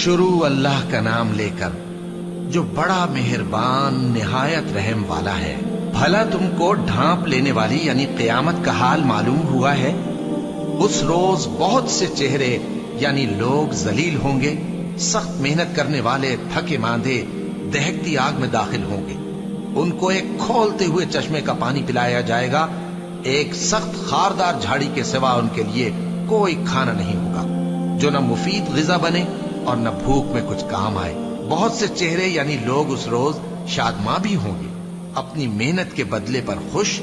شروع اللہ کا نام لے کر جو بڑا مہربان نہایت رحم والا ہے۔ بھلا تم کو ڈھانپ لینے والی یعنی قیامت کا حال معلوم ہوا ہے؟ اس روز بہت سے چہرے یعنی لوگ ذلیل ہوں گے، سخت محنت کرنے والے تھکے ماندے دہکتی آگ میں داخل ہوں گے۔ ان کو ایک کھولتے ہوئے چشمے کا پانی پلایا جائے گا، ایک سخت خاردار جھاڑی کے سوا ان کے لیے کوئی کھانا نہیں ہوگا جو نہ مفید غذا بنے اور نہ بھوک میں کچھ کام آئے۔ بہت سے چہرے یعنی لوگ اس روز شادماں بھی ہوں گے، اپنی محنت کے بدلے پر خوش،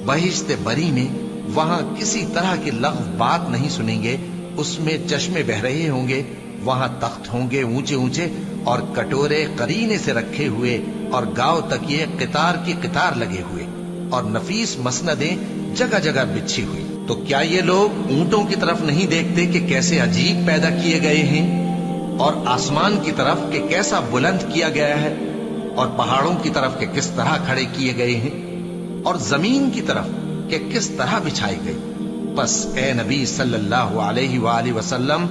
بہشت بری میں وہاں کسی طرح کی لغو بات نہیں سنیں گے، اس میں چشمے بہ رہے ہوں گے، وہاں تخت ہوں گے اونچے اونچے اور کٹورے قرینے سے رکھے ہوئے اور گاؤ تک یہ قطار کی قطار لگے ہوئے اور نفیس مسندیں جگہ جگہ بچھی ہوئی۔ تو کیا یہ لوگ اونٹوں کی طرف نہیں دیکھتے کہ کیسے عجیب پیدا کیے گئے ہیں، اور آسمان کی طرف کہ کیسا بلند کیا گیا ہے، اور پہاڑوں کی طرف کہ کس طرح کھڑے کیے گئے ہیں، اور زمین کی طرف کہ کس طرح بچھائی گئی؟ بس اے نبی صلی اللہ علیہ وآلہ وسلم،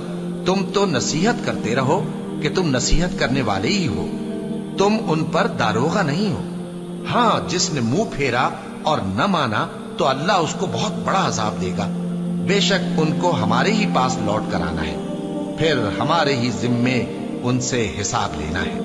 تم تو نصیحت کرتے رہو کہ تم نصیحت کرنے والے ہی ہو، تم ان پر داروغہ نہیں ہو۔ ہاں جس نے منہ پھیرا اور نہ مانا تو اللہ اس کو بہت بڑا عذاب دے گا۔ بے شک ان کو ہمارے ہی پاس لوٹ کر آنا ہے، پھر ہمارے ہی ذمے ان سے حساب لینا ہے۔